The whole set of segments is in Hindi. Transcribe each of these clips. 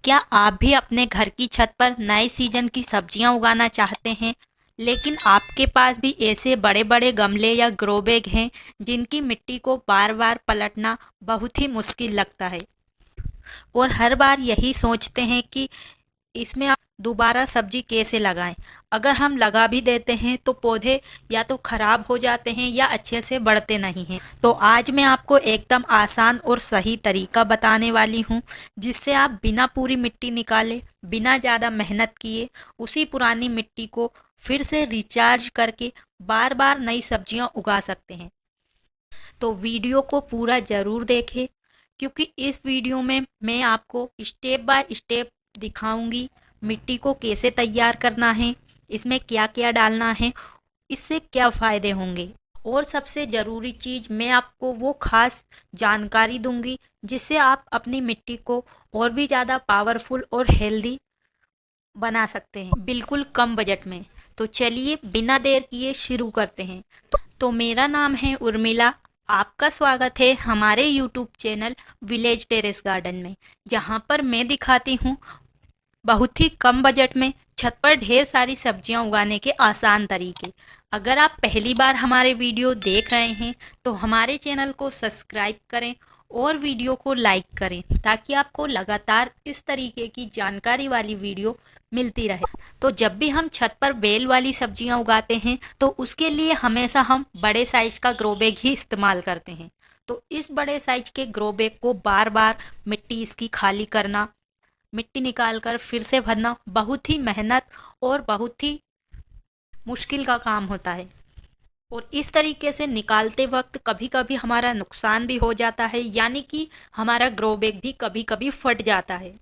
क्या आप भी अपने घर की छत पर नए सीजन की सब्जियां उगाना चाहते हैं, लेकिन आपके पास भी ऐसे बड़े बड़े गमले या ग्रो बैग हैं जिनकी मिट्टी को बार बार पलटना बहुत ही मुश्किल लगता है और हर बार यही सोचते हैं कि इसमें आप दोबारा सब्जी कैसे लगाएं। अगर हम लगा भी देते हैं तो पौधे या तो खराब हो जाते हैं या अच्छे से बढ़ते नहीं हैं। तो आज मैं आपको एकदम आसान और सही तरीका बताने वाली हूं जिससे आप बिना पूरी मिट्टी निकाले, बिना ज़्यादा मेहनत किए उसी पुरानी मिट्टी को फिर से रिचार्ज करके बार बार नई सब्जियां उगा सकते हैं। तो वीडियो को पूरा ज़रूर देखें, क्योंकि इस वीडियो में मैं आपको स्टेप बाय स्टेप दिखाऊंगी मिट्टी को कैसे तैयार करना है, इसमें क्या क्या डालना है, इससे क्या फ़ायदे होंगे। और सबसे ज़रूरी चीज़, मैं आपको वो खास जानकारी दूंगी जिससे आप अपनी मिट्टी को और भी ज़्यादा पावरफुल और हेल्दी बना सकते हैं, बिल्कुल कम बजट में। तो चलिए बिना देर किए शुरू करते हैं। तो मेरा नाम है उर्मिला। आपका स्वागत है हमारे YouTube channel village terrace garden में, जहां पर मैं दिखाती हूं बहुत ही कम बजट में छत पर ढेर सारी सब्जियां उगाने के आसान तरीके। अगर आप पहली बार हमारे वीडियो देख रहे हैं तो हमारे चैनल को सब्सक्राइब करें और वीडियो को लाइक करें ताकि आपको लगातार इस तरीके की जानकारी वाली वीडियो मिलती रहे। तो जब भी हम छत पर बेल वाली सब्जियां उगाते हैं तो उसके लिए हमेशा हम बड़े साइज का ग्रो बैग ही इस्तेमाल करते हैं। तो इस बड़े साइज के ग्रो बैग को बार बार मिट्टी इसकी खाली करना, मिट्टी निकालकर फिर से भरना बहुत ही मेहनत और बहुत ही मुश्किल का काम होता है। और इस तरीके से निकालते वक्त कभी कभी हमारा नुकसान भी हो जाता है, यानी कि हमारा ग्रो बैग भी कभी कभी फट जाता है।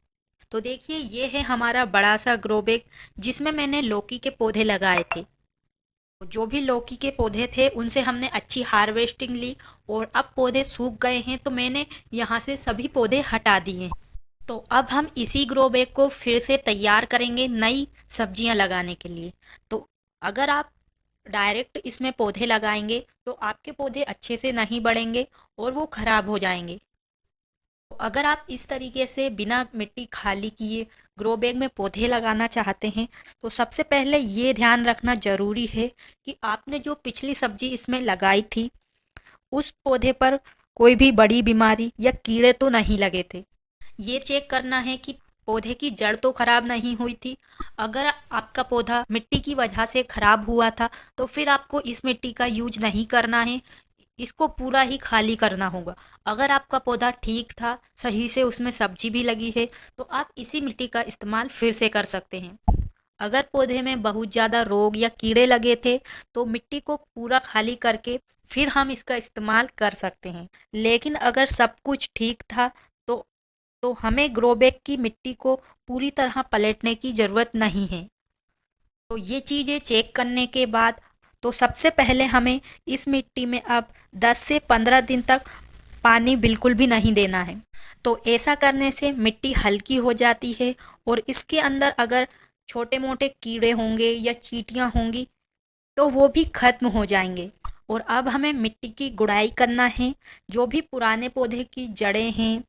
तो देखिए, ये है हमारा बड़ा सा ग्रो बैग जिसमें मैंने लौकी के पौधे लगाए थे। जो भी लौकी के पौधे थे उनसे हमने अच्छी हार्वेस्टिंग ली और अब पौधे सूख गए हैं तो मैंने यहाँ से सभी पौधे हटा दिए। तो अब हम इसी ग्रो बैग को फिर से तैयार करेंगे नई सब्जियां लगाने के लिए। तो अगर आप डायरेक्ट इसमें पौधे लगाएंगे तो आपके पौधे अच्छे से नहीं बढ़ेंगे और वो खराब हो जाएंगे। तो अगर आप इस तरीके से बिना मिट्टी खाली किए ग्रो बैग में पौधे लगाना चाहते हैं तो सबसे पहले ये ध्यान रखना जरूरी है कि आपने जो पिछली सब्जी इसमें लगाई थी उस पौधे पर कोई भी बड़ी बीमारी या कीड़े तो नहीं लगे थे। ये चेक करना है कि पौधे की जड़ तो खराब नहीं हुई थी। अगर आपका पौधा मिट्टी की वजह से खराब हुआ था तो फिर आपको इस मिट्टी का यूज नहीं करना है, इसको पूरा ही खाली करना होगा। अगर आपका पौधा ठीक था, सही से उसमें सब्जी भी लगी है, तो आप इसी मिट्टी का इस्तेमाल फिर से कर सकते हैं। अगर पौधे में बहुत ज़्यादा रोग या कीड़े लगे थे तो मिट्टी को पूरा खाली करके फिर हम इसका इस्तेमाल कर सकते हैं। लेकिन अगर सब कुछ ठीक था तो हमें ग्रो बैग की मिट्टी को पूरी तरह पलटने की ज़रूरत नहीं है। तो ये चीज़ें चेक करने के बाद तो सबसे पहले हमें इस मिट्टी में अब 10 से 15 दिन तक पानी बिल्कुल भी नहीं देना है। तो ऐसा करने से मिट्टी हल्की हो जाती है और इसके अंदर अगर छोटे मोटे कीड़े होंगे या चींटियां होंगी तो वो भी खत्म हो जाएंगे। और अब हमें मिट्टी की गुड़ाई करना है। जो भी पुराने पौधे की जड़ें हैं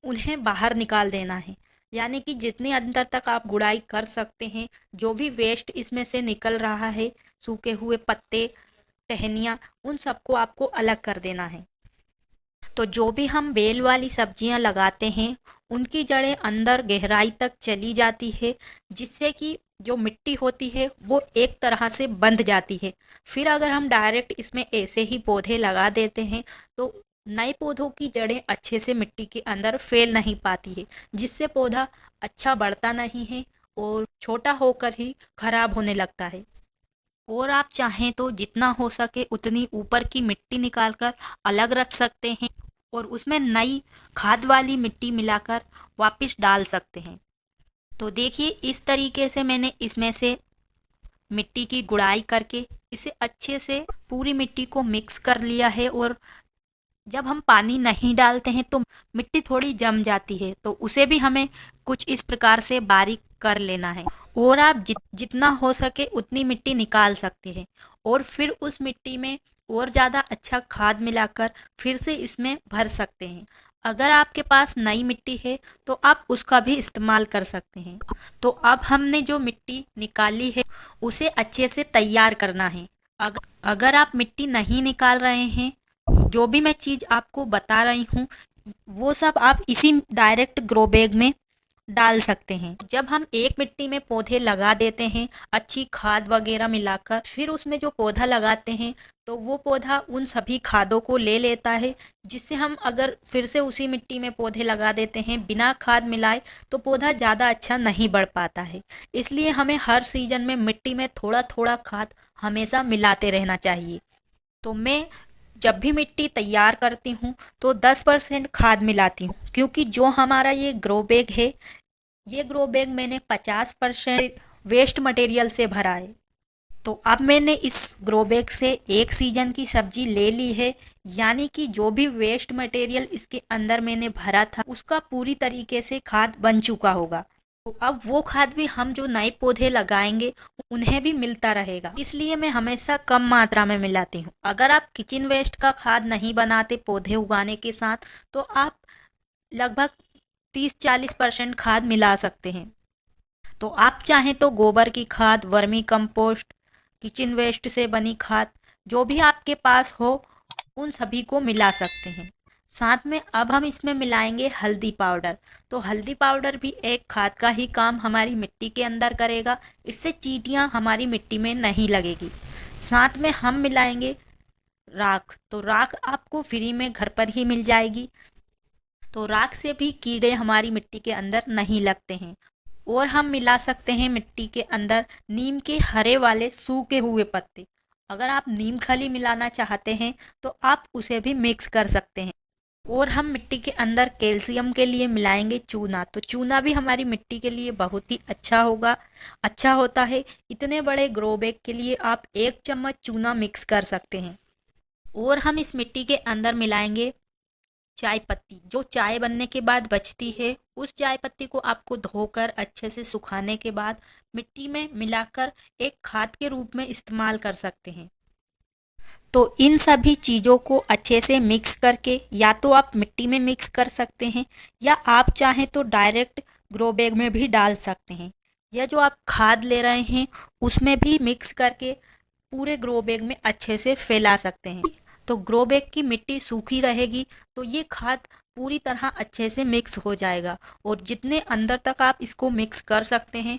उन्हें बाहर निकाल देना है, यानी कि जितने अंदर तक आप गुड़ाई कर सकते हैं। जो भी वेस्ट इसमें से निकल रहा है, सूखे हुए पत्ते, टहनियाँ, उन सबको आपको अलग कर देना है। तो जो भी हम बेल वाली सब्जियां लगाते हैं उनकी जड़ें अंदर गहराई तक चली जाती है, जिससे कि जो मिट्टी होती है वो एक तरह से बंध जाती है। फिर अगर हम डायरेक्ट इसमें ऐसे ही पौधे लगा देते हैं तो नए पौधों की जड़ें अच्छे से मिट्टी के अंदर फैल नहीं पाती है, जिससे पौधा अच्छा बढ़ता नहीं है और छोटा होकर ही खराब होने लगता है। और आप चाहें तो जितना हो सके उतनी ऊपर की मिट्टी निकालकर अलग रख सकते हैं और उसमें नई खाद वाली मिट्टी मिलाकर वापस डाल सकते हैं। तो देखिए, इस तरीके से मैंने इसमें से मिट्टी की गुड़ाई करके इसे अच्छे से पूरी मिट्टी को मिक्स कर लिया है। और जब हम पानी नहीं डालते हैं तो मिट्टी थोड़ी जम जाती है, तो उसे भी हमें कुछ इस प्रकार से बारीक कर लेना है। और आप जितना हो सके उतनी मिट्टी निकाल सकते हैं और फिर उस मिट्टी में और ज़्यादा अच्छा खाद मिलाकर फिर से इसमें भर सकते हैं। अगर आपके पास नई मिट्टी है तो आप उसका भी इस्तेमाल कर सकते हैं। तो अब हमने जो मिट्टी निकाली है उसे अच्छे से तैयार करना है। अगर आप मिट्टी नहीं निकाल रहे हैं, जो भी मैं चीज़ आपको बता रही हूँ वो सब आप इसी डायरेक्ट ग्रो बैग में डाल सकते हैं। जब हम एक मिट्टी में पौधे लगा देते हैं अच्छी खाद वगैरह मिलाकर, फिर उसमें जो पौधा लगाते हैं तो वो पौधा उन सभी खादों को ले लेता है, जिससे हम अगर फिर से उसी मिट्टी में पौधे लगा देते हैं बिना खाद मिलाए तो पौधा ज़्यादा अच्छा नहीं बढ़ पाता है। इसलिए हमें हर सीजन में मिट्टी में थोड़ा थोड़ा खाद हमेशा मिलाते रहना चाहिए। तो मैं जब भी मिट्टी तैयार करती हूँ तो 10% खाद मिलाती हूँ, क्योंकि जो हमारा ये ग्रो बैग है, ये ग्रो बैग मैंने 50% वेस्ट मटेरियल से भरा है। तो अब मैंने इस ग्रो बैग से एक सीजन की सब्जी ले ली है, यानी कि जो भी वेस्ट मटेरियल इसके अंदर मैंने भरा था उसका पूरी तरीके से खाद बन चुका होगा। तो अब वो खाद भी हम जो नए पौधे लगाएंगे उन्हें भी मिलता रहेगा, इसलिए मैं हमेशा कम मात्रा में मिलाती हूँ। अगर आप किचन वेस्ट का खाद नहीं बनाते पौधे उगाने के साथ तो आप लगभग 30-40% खाद मिला सकते हैं। तो आप चाहें तो गोबर की खाद, वर्मी कंपोस्ट, किचन वेस्ट से बनी खाद, जो भी आपके पास हो उन सभी को मिला सकते हैं। साथ में अब हम इसमें मिलाएंगे हल्दी पाउडर। तो हल्दी पाउडर भी एक खाद का ही काम हमारी मिट्टी के अंदर करेगा, इससे चींटियां हमारी मिट्टी में नहीं लगेगी। साथ में हम मिलाएंगे राख। तो राख आपको फ्री में घर पर ही मिल जाएगी, तो राख से भी कीड़े हमारी मिट्टी के अंदर नहीं लगते हैं। और हम मिला सकते हैं मिट्टी के अंदर नीम के हरे वाले सूखे हुए पत्ते। अगर आप नीम खली मिलाना चाहते हैं तो आप उसे भी मिक्स कर सकते हैं। और हम मिट्टी के अंदर कैल्शियम के लिए मिलाएंगे चूना। तो चूना भी हमारी मिट्टी के लिए बहुत ही अच्छा होता है। इतने बड़े ग्रो बैग के लिए आप 1 चम्मच चूना मिक्स कर सकते हैं। और हम इस मिट्टी के अंदर मिलाएंगे चाय पत्ती। जो चाय बनने के बाद बचती है उस चाय पत्ती को आपको धोकर अच्छे से सुखाने के बाद मिट्टी में मिलाकर एक खाद के रूप में इस्तेमाल कर सकते हैं। तो इन सभी चीज़ों को अच्छे से मिक्स करके या तो आप मिट्टी में मिक्स कर सकते हैं या आप चाहें तो डायरेक्ट ग्रो बैग में भी डाल सकते हैं, या जो आप खाद ले रहे हैं उसमें भी मिक्स करके पूरे ग्रो बैग में अच्छे से फैला सकते हैं। तो ग्रो बैग की मिट्टी सूखी रहेगी तो ये खाद पूरी तरह अच्छे से मिक्स हो जाएगा, और जितने अंदर तक आप इसको मिक्स कर सकते हैं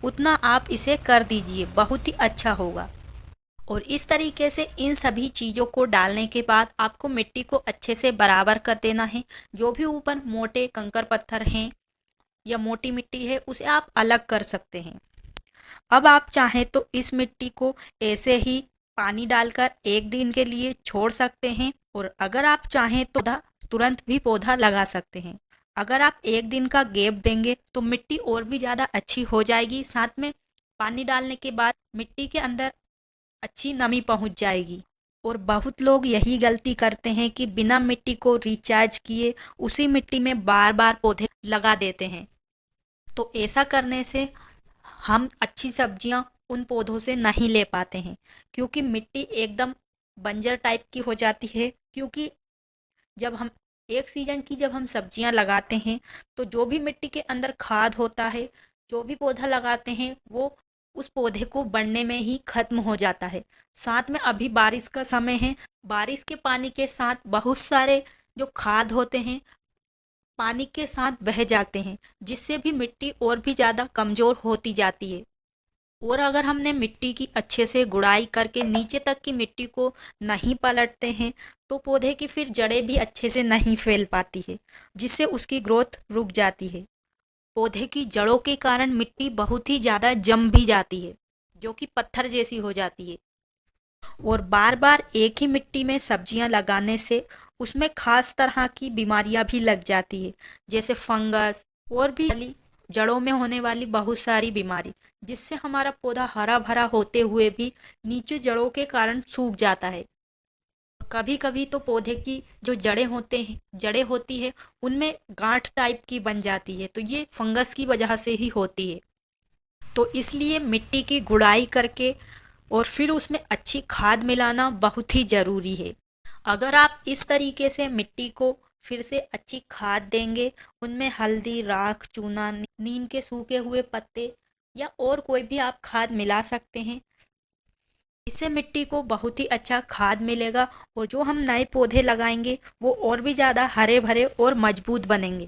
उतना आप इसे कर दीजिए, बहुत ही अच्छा होगा। और इस तरीके से इन सभी चीज़ों को डालने के बाद आपको मिट्टी को अच्छे से बराबर कर देना है। जो भी ऊपर मोटे कंकर पत्थर हैं या मोटी मिट्टी है उसे आप अलग कर सकते हैं। अब आप चाहें तो इस मिट्टी को ऐसे ही पानी डालकर 1 दिन के लिए छोड़ सकते हैं, और अगर आप चाहें तो तुरंत भी पौधा लगा सकते हैं। अगर आप 1 दिन का गैप देंगे तो मिट्टी और भी ज़्यादा अच्छी हो जाएगी। साथ में पानी डालने के बाद मिट्टी के अंदर अच्छी नमी पहुंच जाएगी। और बहुत लोग यही गलती करते हैं कि बिना मिट्टी को रिचार्ज किए उसी मिट्टी में बार बार पौधे लगा देते हैं। तो ऐसा करने से हम अच्छी सब्जियां उन पौधों से नहीं ले पाते हैं, क्योंकि मिट्टी एकदम बंजर टाइप की हो जाती है। क्योंकि जब हम एक सीजन की जब हम सब्जियां लगाते हैं तो जो भी मिट्टी के अंदर खाद होता है, जो भी पौधा लगाते हैं वो उस पौधे को बढ़ने में ही खत्म हो जाता है। साथ में अभी बारिश का समय है, बारिश के पानी के साथ बहुत सारे जो खाद होते हैं पानी के साथ बह जाते हैं, जिससे भी मिट्टी और भी ज़्यादा कमज़ोर होती जाती है। और अगर हमने मिट्टी की अच्छे से गुड़ाई करके नीचे तक की मिट्टी को नहीं पलटते हैं तो पौधे की फिर जड़ें भी अच्छे से नहीं फैल पाती है, जिससे उसकी ग्रोथ रुक जाती है। पौधे की जड़ों के कारण मिट्टी बहुत ही ज़्यादा जम भी जाती है, जो कि पत्थर जैसी हो जाती है। और बार बार एक ही मिट्टी में सब्जियां लगाने से उसमें खास तरह की बीमारियां भी लग जाती है, जैसे फंगस और भी जड़ों में होने वाली बहुत सारी बीमारी, जिससे हमारा पौधा हरा भरा होते हुए भी नीचे जड़ों के कारण सूख जाता है। कभी कभी तो पौधे की जो जड़ें होती है उनमें गांठ टाइप की बन जाती है, तो ये फंगस की वजह से ही होती है। तो इसलिए मिट्टी की गुड़ाई करके और फिर उसमें अच्छी खाद मिलाना बहुत ही ज़रूरी है। अगर आप इस तरीके से मिट्टी को फिर से अच्छी खाद देंगे। उनमें हल्दी, राख, चूना, नीम के सूखे हुए पत्ते या और कोई भी आप खाद मिला सकते हैं। इससे मिट्टी को बहुत ही अच्छा खाद मिलेगा और जो हम नए पौधे लगाएंगे वो और भी ज़्यादा हरे भरे और मजबूत बनेंगे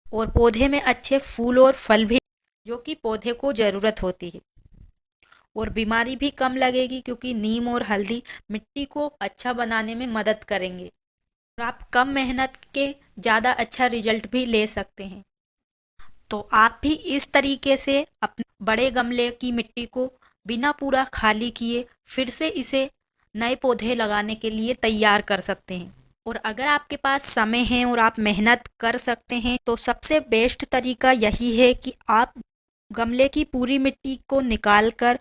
और पौधे में अच्छे फूल और फल भी, जो कि पौधे को ज़रूरत होती है। और बीमारी भी कम लगेगी क्योंकि नीम और हल्दी मिट्टी को अच्छा बनाने में मदद करेंगे और आप कम मेहनत के ज़्यादा अच्छा रिजल्ट भी ले सकते हैं। तो आप भी इस तरीके से अपने बड़े गमले की मिट्टी को बिना पूरा खाली किए फिर से इसे नए पौधे लगाने के लिए तैयार कर सकते हैं। और अगर आपके पास समय है और आप मेहनत कर सकते हैं तो सबसे बेस्ट तरीका यही है कि आप गमले की पूरी मिट्टी को निकाल कर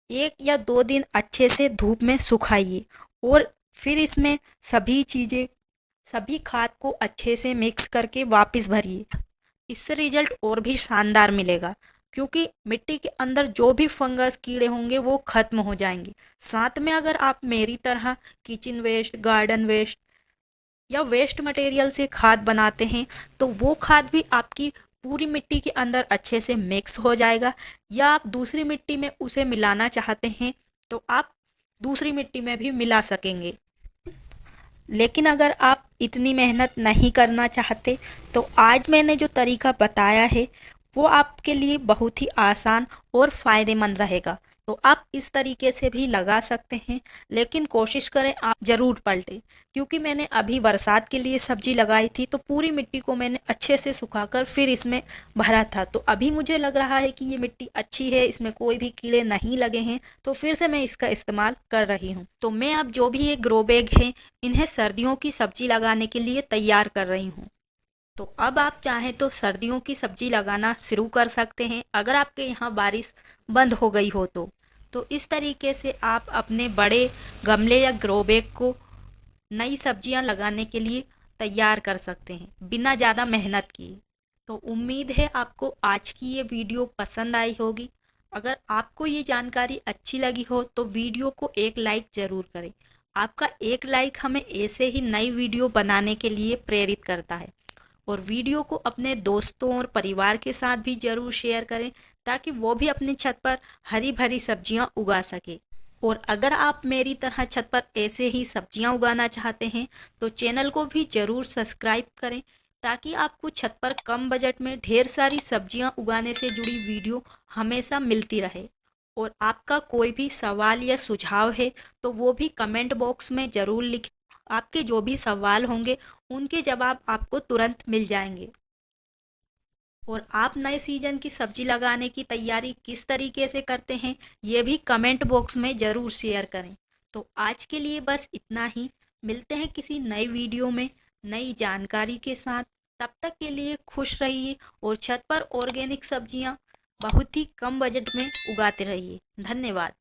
1 या 2 दिन अच्छे से धूप में सुखाइए और फिर इसमें सभी खाद को अच्छे से मिक्स करके वापस भरिए। इससे रिजल्ट और भी शानदार मिलेगा क्योंकि मिट्टी के अंदर जो भी फंगस, कीड़े होंगे वो खत्म हो जाएंगे। साथ में अगर आप मेरी तरह किचन वेस्ट, गार्डन वेस्ट या वेस्ट मटेरियल से खाद बनाते हैं तो वो खाद भी आपकी पूरी मिट्टी के अंदर अच्छे से मिक्स हो जाएगा। या आप दूसरी मिट्टी में उसे मिलाना चाहते हैं तो आप दूसरी मिट्टी में भी मिला सकेंगे। लेकिन अगर आप इतनी मेहनत नहीं करना चाहते तो आज मैंने जो तरीका बताया है वो आपके लिए बहुत ही आसान और फ़ायदेमंद रहेगा। तो आप इस तरीके से भी लगा सकते हैं, लेकिन कोशिश करें आप ज़रूर पलटें क्योंकि मैंने अभी बरसात के लिए सब्जी लगाई थी तो पूरी मिट्टी को मैंने अच्छे से सुखाकर फिर इसमें भरा था। तो अभी मुझे लग रहा है कि ये मिट्टी अच्छी है, इसमें कोई भी कीड़े नहीं लगे हैं, तो फिर से मैं इसका इस्तेमाल कर रही हूँ। तो मैं अब जो भी ये ग्रो बैग है इन्हें सर्दियों की सब्जी लगाने के लिए तैयार कर रही हूँ। तो अब आप चाहें तो सर्दियों की सब्जी लगाना शुरू कर सकते हैं अगर आपके यहाँ बारिश बंद हो गई हो तो इस तरीके से आप अपने बड़े गमले या ग्रो बैग को नई सब्जियां लगाने के लिए तैयार कर सकते हैं बिना ज़्यादा मेहनत किए। तो उम्मीद है आपको आज की ये वीडियो पसंद आई होगी। अगर आपको ये जानकारी अच्छी लगी हो तो वीडियो को एक लाइक ज़रूर करें। आपका एक लाइक हमें ऐसे ही नई वीडियो बनाने के लिए प्रेरित करता है। और वीडियो को अपने दोस्तों और परिवार के साथ भी ज़रूर शेयर करें ताकि वो भी अपनी छत पर हरी भरी सब्जियां उगा सके। और अगर आप मेरी तरह छत पर ऐसे ही सब्जियां उगाना चाहते हैं तो चैनल को भी ज़रूर सब्सक्राइब करें ताकि आपको छत पर कम बजट में ढेर सारी सब्जियां उगाने से जुड़ी वीडियो हमेशा मिलती रहे। और आपका कोई भी सवाल या सुझाव है तो वो भी कमेंट बॉक्स में ज़रूर लिखें। आपके जो भी सवाल होंगे उनके जवाब आपको तुरंत मिल जाएंगे। और आप नए सीजन की सब्जी लगाने की तैयारी किस तरीके से करते हैं ये भी कमेंट बॉक्स में ज़रूर शेयर करें। तो आज के लिए बस इतना ही। मिलते हैं किसी नई वीडियो में नई जानकारी के साथ। तब तक के लिए खुश रहिए और छत पर ऑर्गेनिक सब्जियां बहुत ही कम बजट में उगाते रहिए। धन्यवाद।